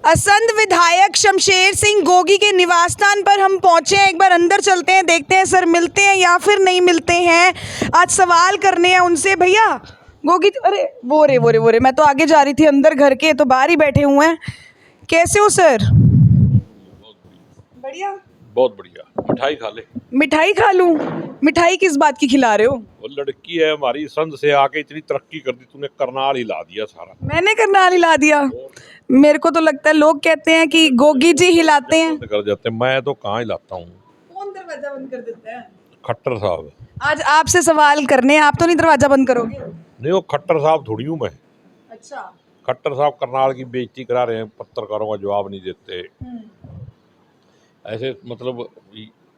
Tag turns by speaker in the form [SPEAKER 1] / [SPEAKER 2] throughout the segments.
[SPEAKER 1] असंध विधायक शमशेर सिंह गोगी के निवास स्थान पर हम पहुंचे हैं। एक बार अंदर चलते हैं, देखते हैं सर मिलते हैं या फिर नहीं मिलते हैं। आज सवाल करने हैं उनसे। भैया गोगी अरे वो रे मैं तो आगे जा रही थी, अंदर घर के तो बाहर ही बैठे हुए हैं। कैसे हो सर? बढ़िया,
[SPEAKER 2] बहुत बढ़िया। मिठाई खा ले।
[SPEAKER 1] मिठाई खा लूं? मिठाई किस बात की खिला रहे हो?
[SPEAKER 2] वो लड़की है हमारी, संध से आके इतनी तरक्की कर दी, तूने करनाल हिला दिया सारा।
[SPEAKER 1] मैंने करनाल हिला दिया? मेरे को तो लगता है लोग कहते हैं कि गोगी जी हिलाते हैं।
[SPEAKER 2] बंद कर जाते हैं, मैं तो कहाँ हिलाता हूँ।
[SPEAKER 1] कौन दरवाजा बंद कर देता है?
[SPEAKER 2] खट्टर साहब।
[SPEAKER 1] आज आपसे सवाल करने हैं, आप तो नहीं दरवाजा बंद करोगे?
[SPEAKER 2] नहीं, वो खट्टर साहब थोड़ी हूँ मैं।
[SPEAKER 1] अच्छा।
[SPEAKER 2] खट्टर साहब करनाल की बेइज्जती करा रहे हैं, पत्रकारों का जवाब नहीं देते। ऐसे मतलब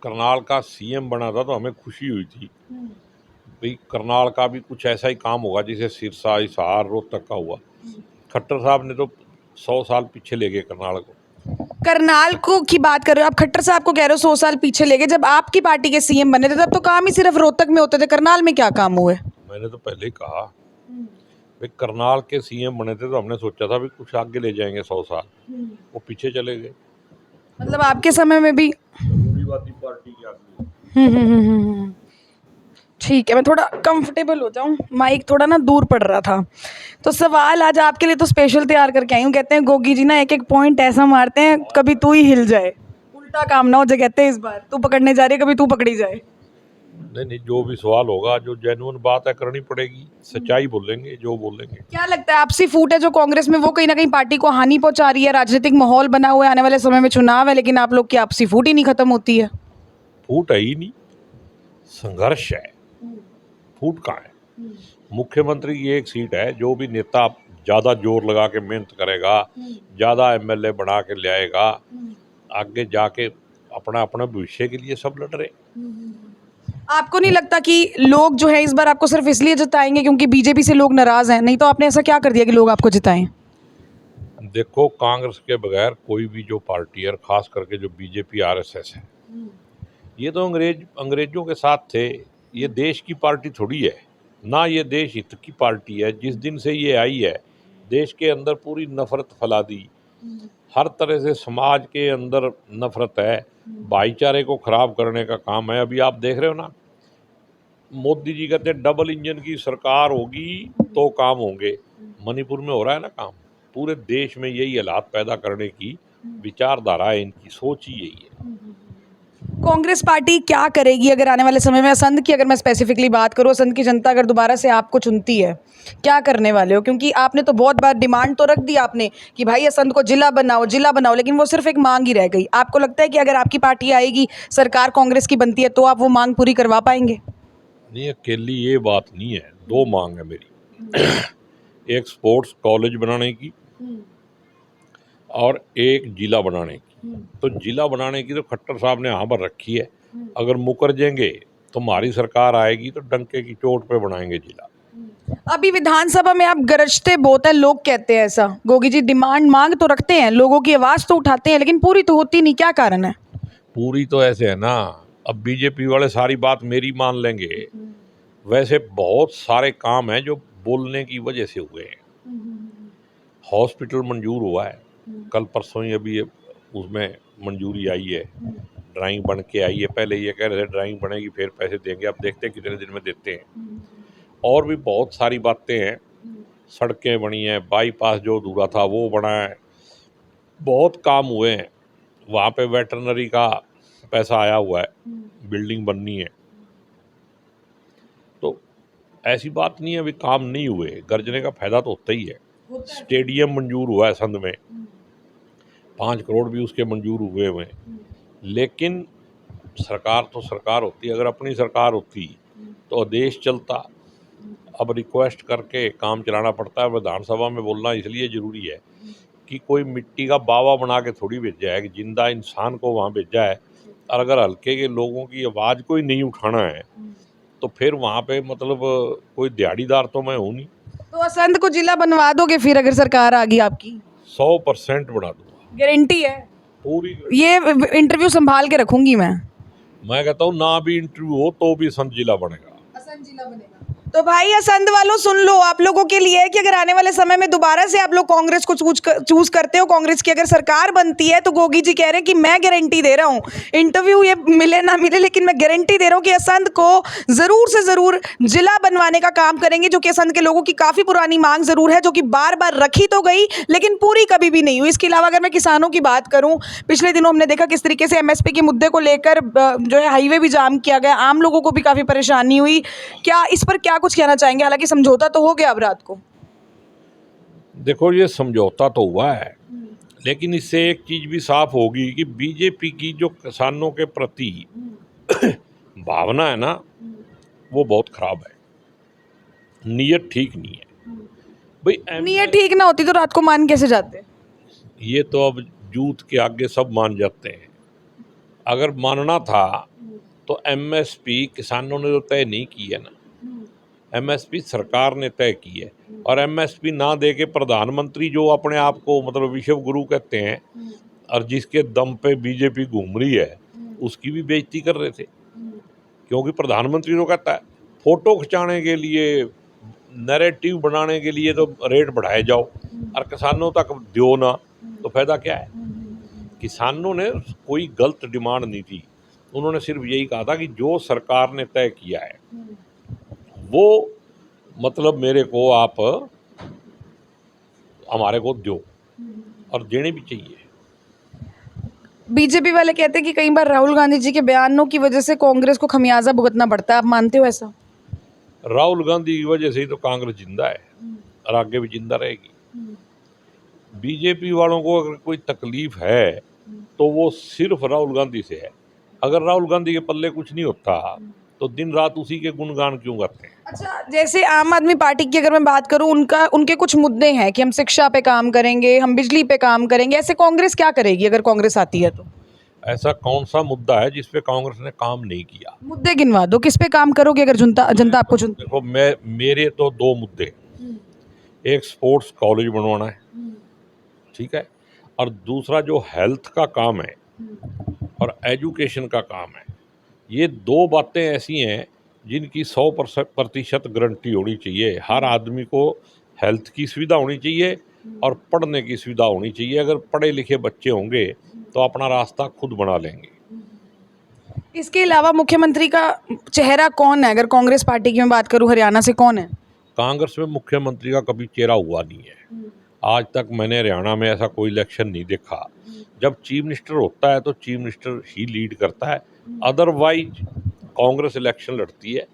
[SPEAKER 2] करनाल का सीएम बना था तो हमें खुशी हुई थी भाई, करनाल का भी कुछ ऐसा ही काम होगा जिसे सिरसा, हिसार, रोहतक का हुआ। खट्टर साहब ने तो 100 साल पीछे ले गए करनाल को।
[SPEAKER 1] करनाल को की बात कर रहे हो आप? खट्टर साहब को कह रहे हो 100 साल पीछे ले गए? जब आपकी पार्टी के सीएम बने थे तब तो काम ही सिर्फ रोहतक में होते थे, करनाल में क्या काम हुए?
[SPEAKER 2] मैंने तो पहले ही कहा भाई, करनाल के सीएम बने थे तो हमने सोचा था भी कुछ आगे ले जाएंगे 100 साल। वो पीछे चले गए।
[SPEAKER 1] मतलब आपके समय में भी?
[SPEAKER 2] रूढ़िवादी पार्टी के आदमी।
[SPEAKER 1] ठीक है, मैं थोड़ा कंफर्टेबल हो जाऊं, माइक थोड़ा ना दूर पड़ रहा था। तो सवाल आज आपके लिए तो स्पेशल तैयार करके आई हूँ। कहते हैं गोगी जी ना एक एक पॉइंट ऐसा मारते हैं कभी तू ही हिल जाए, उल्टा काम ना हो जाए। कहते हैं इस बार तू पकड़ने जा रही है, कभी तू पकड़ी जाए।
[SPEAKER 2] नहीं, जो भी सवाल होगा, जो जेन्युइन बात है करनी पड़ेगी। सच्चाई बोलेंगे जो बोलेंगे।
[SPEAKER 1] क्या लगता है आपसी फूट है जो कांग्रेस में, वो कहीं ना कहीं पार्टी को हानि पहुंचा रही है? राजनीतिक माहौल बना हुआ है, आने वाले समय में चुनाव है, लेकिन आप लोग की आपसी फूट ही नहीं खत्म होती है।
[SPEAKER 2] फूट है ही नहीं, संघर्ष है। फूट कहाँ है? मुख्यमंत्री की एक सीट है, जो भी नेता ज़्यादा जोर लगा के मेहनत करेगा, ज़्यादा एमएलए बना के ले आएगा, आगे जाके अपना अपना भविष्य के लिए सब लड़ रहे।
[SPEAKER 1] आपको नहीं लगता कि लोग जो है इस बार आपको सिर्फ इसलिए जिताएंगे क्योंकि बीजेपी से लोग नाराज हैं? नहीं तो आपने ऐसा क्या कर दिया कि लोग आपको जिताएं?
[SPEAKER 2] देखो, कांग्रेस के बगैर कोई भी जो पार्टी है, खास करके जो बीजेपी आरएसएस है, ये तो अंग्रेजों के साथ थे। ये देश की पार्टी थोड़ी है ना, ये देश हित की पार्टी है। जिस दिन से ये आई है, देश के अंदर पूरी नफरत फैला दी। हर तरह से समाज के अंदर नफरत है, भाईचारे को खराब करने का काम है। अभी आप देख रहे हो ना, मोदी जी कहते हैं डबल इंजन की सरकार होगी तो काम होंगे। मणिपुर में हो रहा है ना काम। पूरे देश में यही हालात पैदा करने की विचारधारा है, इनकी सोच ही यही है।
[SPEAKER 1] कांग्रेस पार्टी क्या करेगी अगर आने वाले समय में, असंध की अगर मैं स्पेसिफिकली बात करूँ, असंध की जनता अगर दोबारा से आपको चुनती है, क्या करने वाले हो? क्योंकि आपने तो बहुत बार डिमांड तो रख दी आपने कि भाई असंध को जिला बनाओ, लेकिन वो सिर्फ एक मांग ही रह गई। आपको लगता है कि अगर आपकी पार्टी आएगी, सरकार कांग्रेस की बनती है, तो आप वो मांग पूरी करवा पाएंगे?
[SPEAKER 2] नहीं, अकेली ये बात नहीं है, दो मांग है मेरी। एक स्पोर्ट्स कॉलेज बनाने की और एक जिला बनाने की। तो जिला बनाने की तो खट्टर साहब ने यहाँ पर रखी है। अगर मुकर जाएंगे तो हमारी सरकार आएगी तो डंके की चोट पे बनाएंगे जिला।
[SPEAKER 1] अभी विधानसभा में आप गरजते बहुत है, लोग कहते हैं ऐसा। गोगी जी मांग तो रखते हैं, लोगों की आवाज़ तो उठाते हैं, लेकिन पूरी तो होती नहीं, क्या कारण है?
[SPEAKER 2] पूरी तो ऐसे है ना, अब बीजेपी वाले सारी बात मेरी मान लेंगे। वैसे बहुत सारे काम हैं जो बोलने की वजह से हुए हैं। हॉस्पिटल मंजूर हुआ है, कल परसों ही अभी उसमें मंजूरी आई है, ड्राइंग बन के आई है। पहले ये कह रहे थे ड्राइंग बनेगी फिर पैसे देंगे, अब देखते हैं कितने दिन में देते हैं। और भी बहुत सारी बातें हैं, सड़कें बनी हैं, बाईपास जो अधूरा था वो बना है, बहुत काम हुए हैं। वहाँ पे वेटरनरी का पैसा आया हुआ है, बिल्डिंग बननी है। तो ऐसी बात नहीं है अभी काम नहीं हुए, गरजने का फायदा तो होता ही है। स्टेडियम मंजूर हुआ है संध में, 5 करोड़ भी उसके मंजूर हुए हैं। लेकिन सरकार तो सरकार होती है, अगर अपनी सरकार होती तो देश चलता। अब रिक्वेस्ट करके काम चलाना पड़ता है। विधानसभा में बोलना इसलिए ज़रूरी है कि कोई मिट्टी का बावा बना के थोड़ी भेजा है, कि जिंदा इंसान को वहाँ भेजा है। और अगर हल्के के लोगों की आवाज़ को ही नहीं उठाना है तो फिर वहाँ पे मतलब कोई दिहाड़ीदार तो मैं हूँ नहीं।
[SPEAKER 1] तो असंध को जिला बनवा दोगे फिर अगर सरकार आ गई आपकी?
[SPEAKER 2] 100% बना दूंगा,
[SPEAKER 1] गारंटी है?
[SPEAKER 2] पूरी।
[SPEAKER 1] ये इंटरव्यू संभाल के रखूंगी मैं
[SPEAKER 2] कहता हूँ ना भी इंटरव्यू हो तो भी संध जिला बनेगा।
[SPEAKER 1] असंध जिला बनेगा। तो भाई असंध वालों सुन लो, आप लोगों के लिए है कि अगर आने वाले समय में दोबारा से आप लोग कांग्रेस को चूज करते हो, कांग्रेस की अगर सरकार बनती है, तो गोगी जी कह रहे हैं कि मैं गारंटी दे रहा हूं, इंटरव्यू ये मिले ना मिले लेकिन मैं गारंटी दे रहा हूं कि असंध को जरूर से जरूर जिला बनवाने का काम करेंगे, जो कि असंध के लोगों की काफी पुरानी मांग जरूर है, जो कि बार बार रखी तो गई लेकिन पूरी कभी भी नहीं हुई। इसके अलावा अगर मैं किसानों की बात करूं, पिछले दिनों हमने देखा किस तरीके से एमएसपी के मुद्दे को लेकर जो है हाईवे भी जाम किया गया, आम लोगों को भी काफी परेशानी हुई। क्या इस पर क्या कुछ कहना चाहेंगे? हालांकि समझौता तो हो गया अब रात को।
[SPEAKER 2] देखो, ये समझौता तो हुआ है, लेकिन इससे एक चीज भी साफ होगी कि बीजेपी की जो किसानों के प्रति भावना है ना, वो बहुत खराब है। नीयत ठीक नहीं है भाई।
[SPEAKER 1] नीयत ठीक ना होती तो रात को मान कैसे जाते?
[SPEAKER 2] ये तो अब जूत के आगे सब मान जाते हैं। अगर मानना था तो एमएसपी किसानों ने तो तय नहीं की है ना, एमएसपी सरकार ने तय की है। और एमएसपी ना दे के प्रधानमंत्री, जो अपने आप को मतलब विश्व गुरु कहते हैं और जिसके दम पे बीजेपी घूम रही है, उसकी भी बेइज्जती कर रहे थे। क्योंकि प्रधानमंत्री तो कहता है फोटो खिंचाने के लिए, नैरेटिव बनाने के लिए तो रेट बढ़ाए जाओ और किसानों तक दो ना, तो फायदा क्या है। किसानों ने कोई गलत डिमांड नहीं थी, उन्होंने सिर्फ यही कहा था कि जो सरकार ने तय किया है वो मतलब मेरे को आप हमारे को दो, और देने भी चाहिए।
[SPEAKER 1] बीजेपी वाले कहते हैं कि कई बार राहुल गांधी जी के बयानों की वजह से कांग्रेस को खमियाजा भुगतना पड़ता है, आप मानते हो ऐसा?
[SPEAKER 2] राहुल गांधी की वजह से ही तो कांग्रेस जिंदा है और आगे भी जिंदा रहेगी। बीजेपी वालों को अगर कोई तकलीफ है तो वो सिर्फ राहुल गांधी से है। अगर राहुल गांधी के पल्ले कुछ नहीं होता तो दिन रात उसी के गुणगान क्यों करते हैं।
[SPEAKER 1] अच्छा, जैसे आम आदमी पार्टी की अगर मैं बात करूं, उनके कुछ मुद्दे हैं कि हम शिक्षा पे काम करेंगे, हम बिजली पे काम करेंगे, ऐसे कांग्रेस क्या करेगी अगर कांग्रेस आती है तो?
[SPEAKER 2] ऐसा कौन सा मुद्दा है जिसपे कांग्रेस ने काम नहीं किया?
[SPEAKER 1] मुद्दे गिनवा दो, किस पे काम करोगे अगर जनता जनता आपको चुनती है?
[SPEAKER 2] देखो, मेरे तो दो मुद्दे, एक स्पोर्ट्स कॉलेज बनवाना है, ठीक है, और दूसरा जो हेल्थ का काम है और एजुकेशन का काम है। ये दो बातें ऐसी हैं जिनकी 100% गारंटी होनी चाहिए। हर आदमी को हेल्थ की सुविधा होनी चाहिए और पढ़ने की सुविधा होनी चाहिए। अगर पढ़े लिखे बच्चे होंगे तो अपना रास्ता खुद बना लेंगे।
[SPEAKER 1] इसके अलावा मुख्यमंत्री का चेहरा कौन है? अगर कांग्रेस पार्टी की मैं बात करूं, हरियाणा से कौन है?
[SPEAKER 2] कांग्रेस में मुख्यमंत्री का कभी चेहरा हुआ नहीं है। आज तक मैंने हरियाणा में ऐसा कोई इलेक्शन नहीं देखा। जब चीफ मिनिस्टर होता है तो चीफ मिनिस्टर ही लीड करता है, अदरवाइज कांग्रेस इलेक्शन लड़ती है,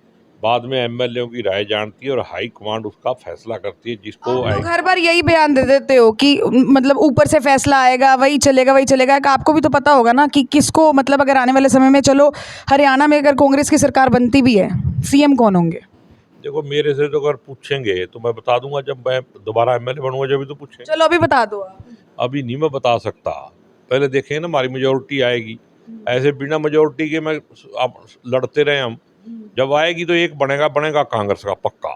[SPEAKER 2] बाद में एमएलए की राय जानती है और हाई कमांड उसका फैसला करती है। जिसको
[SPEAKER 1] आप लोग हर बार यही बयान दे देते हो कि मतलब ऊपर से फैसला आएगा, वही चलेगा वही चलेगा। आपको भी तो पता होगा ना कि किसको, मतलब अगर आने वाले समय में, चलो हरियाणा में अगर कांग्रेस की सरकार बनती भी है, सीएम कौन होंगे?
[SPEAKER 2] देखो, मेरे से तो अगर पूछेंगे तो मैं बता दूंगा, जब मैं दोबारा एमएलए बनूंगा जब भी तो पूछेंगे।
[SPEAKER 1] चलो अभी बता दो आप।
[SPEAKER 2] अभी नहीं मैं बता सकता, पहले देखें ना हमारी मेजोरिटी आएगी। ऐसे बिना मेजोरिटी के मैं आप लड़ते रहे हम, जब आएगी तो एक बनेगा कांग्रेस का पक्का।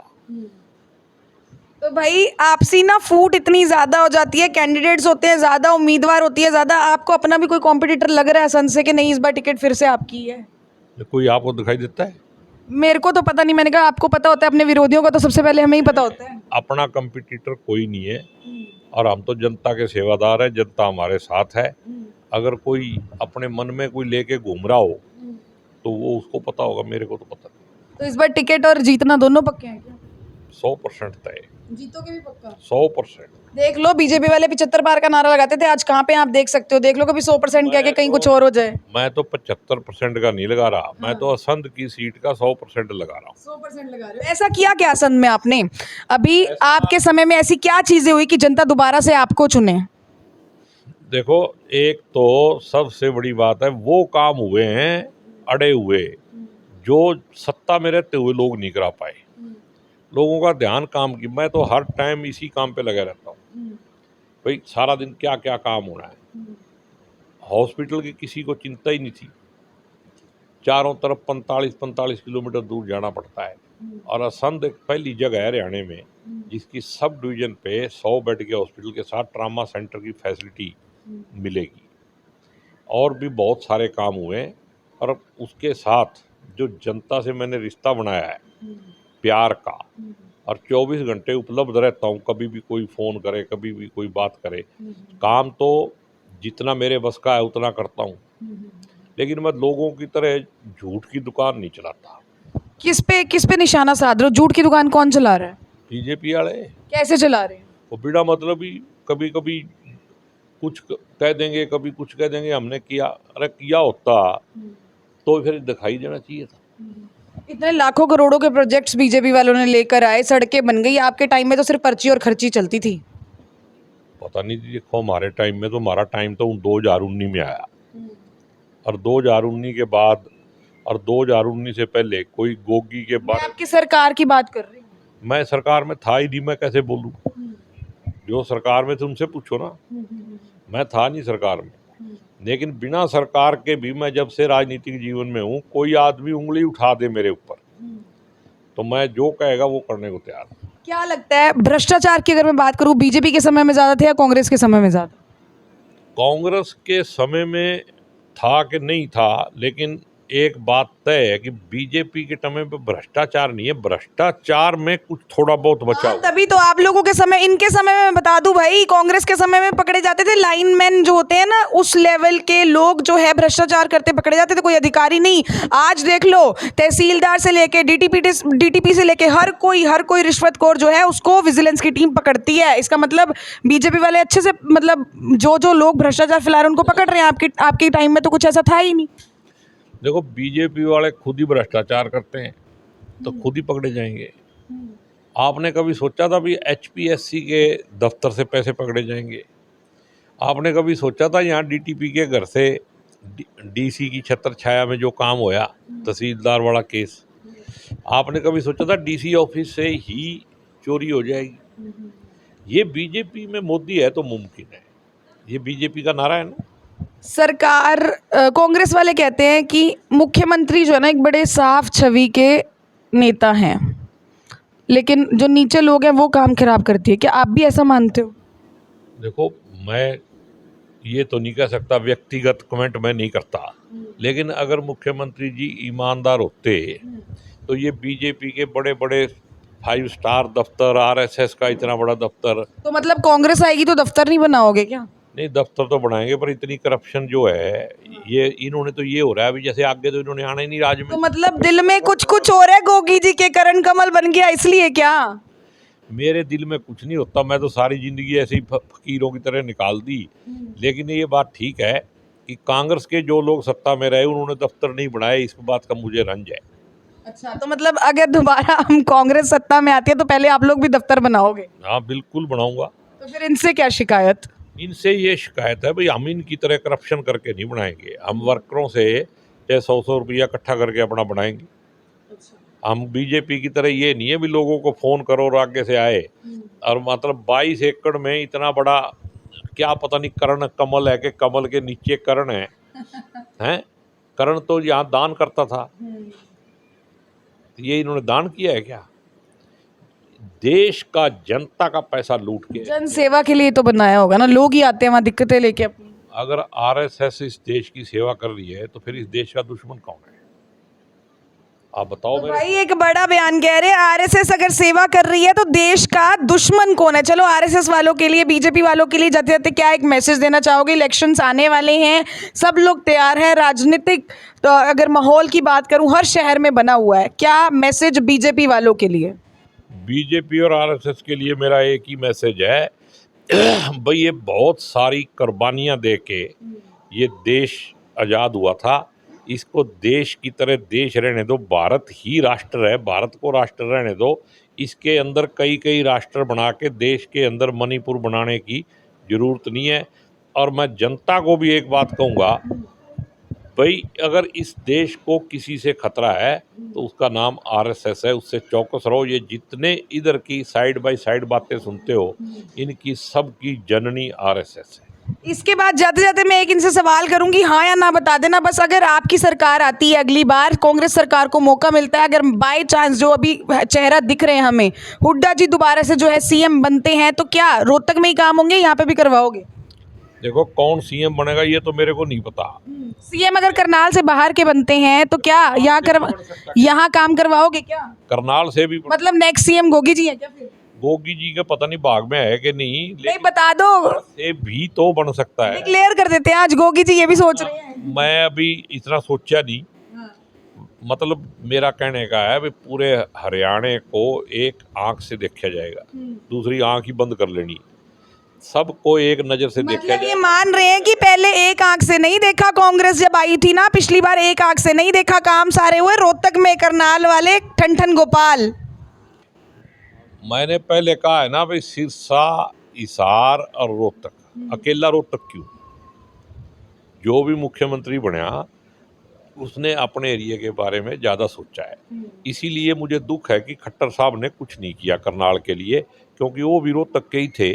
[SPEAKER 1] तो भाई आपसी ना फूट इतनी ज्यादा हो जाती है, कैंडिडेट्स होते हैं ज्यादा, उम्मीदवार होती है ज्यादा, आपको अपना भी कोई कॉम्पिटिटर लग रहा है संघ से कि नहीं इस बार टिकट फिर से आपकी है?
[SPEAKER 2] कोई आपको दिखाई देता है?
[SPEAKER 1] मेरे को तो पता नहीं, मैंने कहा आपको पता होता है, अपने विरोधियों का तो सबसे पहले हमें ही पता होता है।
[SPEAKER 2] अपना कंपटीटर कोई नहीं है और हम तो जनता के सेवादार हैं, जनता हमारे साथ है। अगर कोई अपने मन में कोई लेके घूम रहा हो तो वो उसको पता होगा, मेरे को तो पता नहीं।
[SPEAKER 1] तो इस बार टिकट और जीतना दोनों पक्के हैं क्या?
[SPEAKER 2] 100% तय।
[SPEAKER 1] जीतोगे भी पक्का?
[SPEAKER 2] 100%।
[SPEAKER 1] देख लो, बीजेपी वाले 75 पार का नारा लगाते थे, आज कहाँ पे आप देख सकते हो। देख लो कभी 100% कह के कहीं कुछ और हो जाए।
[SPEAKER 2] मैं तो 75% का नहीं लगा रहा, मैं तो असंध की सीट का 100% लगा रहा हूँ।
[SPEAKER 1] 100% लगा रहे हो? ऐसा किया क्या असंध में आपने? अभी आपके समय में ऐसी क्या चीजें हुई कि जनता दोबारा से आपको चुने?
[SPEAKER 2] देखो, एक तो सबसे बड़ी बात है, वो काम हुए हैं अड़े हुए जो सत्ता में रहते हुए लोग नहीं करा पाए। लोगों का ध्यान काम की, मैं तो हर टाइम इसी काम पे लगा रहता हूँ। भाई सारा दिन क्या क्या काम होना है। हॉस्पिटल की किसी को चिंता ही नहीं थी, चारों तरफ 45-45 किलोमीटर दूर जाना पड़ता है। और असंध एक पहली जगह है हरियाणा में जिसकी सब डिवीजन पे 100 बेड के हॉस्पिटल के साथ ट्रामा सेंटर की फैसिलिटी मिलेगी। और भी बहुत सारे काम हुए हैं और उसके साथ जो जनता से मैंने रिश्ता बनाया है प्यार का, और 24 घंटे उपलब्ध रहता हूँ। कभी भी कोई फ़ोन करे, कभी भी कोई बात करे। काम तो जितना मेरे बस का है उतना करता हूँ, लेकिन मैं लोगों की तरह झूठ की दुकान नहीं चलाता।
[SPEAKER 1] किस पे निशाना साध रहे हो? झूठ की दुकान कौन चला रहा है?
[SPEAKER 2] बीजेपी वाले
[SPEAKER 1] कैसे चला रहे हैं?
[SPEAKER 2] वो बिना मतलब ही कभी कभी कुछ कह देंगे, कभी कुछ कह देंगे। हमने किया, अरे किया होता तो फिर दिखाई देना चाहिए था।
[SPEAKER 1] इतने लाखों करोड़ों के प्रोजेक्ट्स बीजेपी वालों ने लेकर आए, सड़कें बन गई। आपके टाइम में तो सिर्फ पर्ची और खर्ची चलती थी।
[SPEAKER 2] पता नहीं, देखो हमारे टाइम में तो, हमारा टाइम तो 2019 में आया, और 2019 के बाद और 2019 से पहले कोई गोगी के
[SPEAKER 1] मैं
[SPEAKER 2] बारे।
[SPEAKER 1] आपकी सरकार की बात कर रही हूँ।
[SPEAKER 2] मैं सरकार में था ही नहीं, मैं कैसे बोलूं? जो सरकार में थे उनसे पूछो ना। मैं था नहीं सरकार में, लेकिन बिना सरकार के भी मैं जब से राजनीतिक जीवन में हूँ, कोई आदमी उंगली उठा दे मेरे ऊपर तो मैं जो कहेगा वो करने को तैयार हूँ।
[SPEAKER 1] क्या लगता है भ्रष्टाचार की अगर मैं बात करूँ, बीजेपी के समय में ज़्यादा थे या कांग्रेस के समय में ज़्यादा?
[SPEAKER 2] कांग्रेस के समय में था कि नहीं था, लेकिन एक बात तय है कि बीजेपी के समय पे भ्रष्टाचार नहीं है, भ्रष्टाचार में कुछ थोड़ा बहुत बचा हुआ।
[SPEAKER 1] तभी तो आप लोगों के समय, इनके समय में मैं बता दूं भाई, कांग्रेस के समय में पकड़े जाते थे लाइनमैन जो होते हैं ना, उस लेवल के लोग जो है भ्रष्टाचार करते पकड़े जाते थे, कोई अधिकारी नहीं। आज देख लो, तहसीलदार से लेके डीटीपी से लेके हर कोई रिश्वतखोर जो है उसको विजिलेंस की टीम पकड़ती है। इसका मतलब बीजेपी वाले अच्छे से, मतलब जो लोग भ्रष्टाचार फैला रहे हैं उनको पकड़ रहे हैं। आपके टाइम में तो कुछ ऐसा था ही नहीं।
[SPEAKER 2] देखो, बीजेपी वाले खुद ही भ्रष्टाचार करते हैं तो खुद ही पकड़े जाएंगे। आपने कभी सोचा था भी एचपीएससी के दफ्तर से पैसे पकड़े जाएंगे? आपने कभी सोचा था यहाँ डीटीपी के घर से डीसी की छत्र छाया में जो काम होया, तहसीलदार वाला केस, आपने कभी सोचा था डीसी ऑफिस से ही चोरी हो जाएगी? ये बीजेपी में मोदी है तो मुमकिन है, ये बीजेपी का नारा है ना।
[SPEAKER 1] सरकार, कांग्रेस वाले कहते हैं कि मुख्यमंत्री जो है ना एक बड़े साफ छवि के नेता हैं, लेकिन जो नीचे लोग हैं वो काम खराब करती है। क्या आप भी ऐसा मानते हो?
[SPEAKER 2] देखो, मैं ये तो नहीं कह सकता, व्यक्तिगत कमेंट मैं नहीं करता, लेकिन अगर मुख्यमंत्री जी ईमानदार होते तो ये बीजेपी के बड़े बड़े 5 स्टार दफ्तर, आरएसएस का इतना बड़ा दफ्तर।
[SPEAKER 1] तो मतलब कांग्रेस आएगी तो दफ्तर नहीं बनाओगे क्या?
[SPEAKER 2] नहीं, दफ्तर तो बनाएंगे, पर इतनी करप्शन जो है, ये इन्होंने तो ये हो रहा है अभी, जैसे आगे तो इन्होंने आना ही नहीं राज में।
[SPEAKER 1] तो मतलब दिल में कुछ और है गोगी जी के, करण कमल बन गया इसलिए क्या?
[SPEAKER 2] मेरे दिल में कुछ नहीं होता, मैं तो सारी जिंदगी ऐसे ही फकीरों की तरह निकाल दी। लेकिन ये बात ठीक है कि कांग्रेस के जो लोग सत्ता में रहे उन्होंने दफ्तर नहीं बनाए, इस बात का मुझे रंज है।
[SPEAKER 1] अच्छा, तो मतलब अगर दोबारा हम कांग्रेस सत्ता में आती है तो पहले आप लोग भी दफ्तर बनाओगे?
[SPEAKER 2] हाँ, बिल्कुल बनाऊंगा।
[SPEAKER 1] तो फिर इनसे क्या शिकायत?
[SPEAKER 2] इनसे ये शिकायत है भाई, हम इनकी तरह करप्शन करके नहीं बनाएंगे। हम वर्करों से चाहे 100 रुपया इकट्ठा करके अपना बनाएंगे। हम बीजेपी की तरह ये नहीं है भी लोगों को फोन करो और आगे से आए। और मतलब 22 एकड़ में इतना बड़ा, क्या पता नहीं कर्ण कमल है कि कमल के नीचे कर्ण है, हैं? कर्ण तो यहाँ दान करता था, ये इन्होंने दान किया है क्या? देश का जनता का पैसा लूट के।
[SPEAKER 1] जन सेवा के लिए तो बनाया होगा ना, लोग ही आते हैं वहाँ दिक्कतें लेके अपनी।
[SPEAKER 2] अगर आरएसएस इस देश की सेवा कर रही है तो फिर इस देश का दुश्मन कौन है? आप बताओ
[SPEAKER 1] तो
[SPEAKER 2] मेरे।
[SPEAKER 1] भाई एक बड़ा बयान कह रहे हैं, आरएसएस अगर सेवा कर रही है तो देश का दुश्मन कौन है? चलो, आरएसएस वालों के लिए, बीजेपी वालों के लिए जाते जाते क्या एक मैसेज देना चाहोगे? इलेक्शंस आने वाले हैं, सब लोग तैयार हैं, राजनीतिक तो अगर माहौल की बात करूं हर शहर में बना हुआ है, क्या मैसेज बीजेपी वालों के लिए?
[SPEAKER 2] बीजेपी और आरएसएस के लिए मेरा एक ही मैसेज है भाई, ये बहुत सारी कुर्बानियां दे के ये देश आज़ाद हुआ था, इसको देश की तरह देश रहने दो। भारत ही राष्ट्र है, भारत को राष्ट्र रहने दो। इसके अंदर कई कई राष्ट्र बना के देश के अंदर मणिपुर बनाने की ज़रूरत नहीं है। और मैं जनता को भी एक बात कहूँगा भाई, अगर इस देश को किसी से खतरा है तो उसका नाम आरएसएस है, उससे चौकस रहो। ये जितने इधर की साइड बाय साइड बातें सुनते हो, इनकी सब की जननी आरएसएस है।
[SPEAKER 1] इसके बाद जाते जाते मैं एक इनसे सवाल करूंगी, हाँ या ना बता देना बस। अगर आपकी सरकार आती है अगली बार, कांग्रेस सरकार को मौका मिलता है, अगर बाय चांस जो अभी चेहरा दिख रहे हैं हमें, हुड्डा जी दोबारा से जो है सीएम बनते हैं, तो क्या रोहतक में ही काम होंगे, यहाँ पे भी करवाओगे?
[SPEAKER 2] देखो कौन सीएम बनेगा ये तो मेरे को नहीं पता।
[SPEAKER 1] सीएम अगर करनाल से बाहर के बनते हैं तो क्या यहाँ काम करवाओगे क्या?
[SPEAKER 2] करनाल से भी
[SPEAKER 1] मतलब नेक्स्ट सीएम गोगी जी है क्या फिर?
[SPEAKER 2] गोगी जी के पता नहीं भाग में है कि नहीं,
[SPEAKER 1] नहीं
[SPEAKER 2] लेकिन
[SPEAKER 1] बता दो,
[SPEAKER 2] से भी तो बन सकता है।
[SPEAKER 1] डिक्लेयर कर देते हैं आज गोगी जी ये भी सोच रहे हैं।
[SPEAKER 2] मैं अभी इतना सोचा नहीं, मतलब मेरा कहने का है भी पूरे हरियाणा को एक आंख से देखा जाएगा, दूसरी आंख ही बंद कर लेनी, सबको एक नजर से देखा
[SPEAKER 1] मतलब ये
[SPEAKER 2] जाएगा।
[SPEAKER 1] मान रहे हैं कि पहले एक आंख से नहीं देखा, कांग्रेस जब आई थी ना पिछली बार एक आंख से नहीं देखा, काम सारे हुए रोहतक में करनाल वाले ठन ठन गोपाल।
[SPEAKER 2] मैंने पहले कहा है ना भाई, सिरसा, हिसार और रोहतक, अकेला रोहतक क्यों? जो भी मुख्यमंत्री बनया उसने अपने एरिया के बारे में ज़्यादा सोचा है, इसीलिए मुझे दुख है कि खट्टर साहब ने कुछ नहीं किया करनाल के लिए, क्योंकि वो भी रोहतक के ही थे।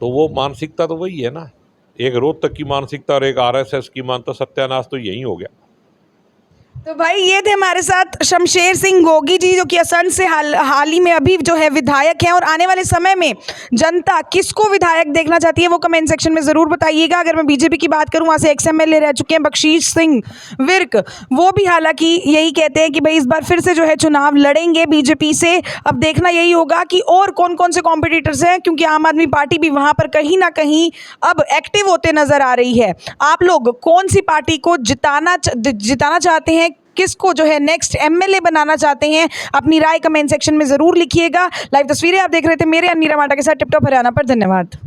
[SPEAKER 2] तो वो मानसिकता तो वही है ना, एक रोहतक की मानसिकता और एक आरएसएस की मानता, सत्यानाश तो यही हो गया।
[SPEAKER 1] तो भाई ये थे हमारे साथ शमशेर सिंह गोगी जी, जो कि असंध से हाल ही में अभी जो है विधायक हैं, और आने वाले समय में जनता किसको विधायक देखना चाहती है वो कमेंट सेक्शन में ज़रूर बताइएगा। अगर मैं बीजेपी की बात करूं, वहाँ से एक्स-एमएलए रह चुके हैं बख्शीश सिंह विर्क, वो भी हालांकि यही कहते हैं कि भाई इस बार फिर से जो है चुनाव लड़ेंगे बीजेपी से। अब देखना यही होगा कि और कौन कौन से कॉम्पिटिटर्स हैं, क्योंकि आम आदमी पार्टी भी वहाँ पर कहीं ना कहीं अब एक्टिव होते नज़र आ रही है। आप लोग कौन सी पार्टी को जिताना चाहते हैं, किसको जो है नेक्स्ट एमएलए बनाना चाहते हैं, अपनी राय कमेंट सेक्शन में ज़रूर लिखिएगा। लाइव तस्वीरें आप देख रहे थे मेरे अन्नी रमाटा के साथ टिप टॉप हरियाणा पर। धन्यवाद।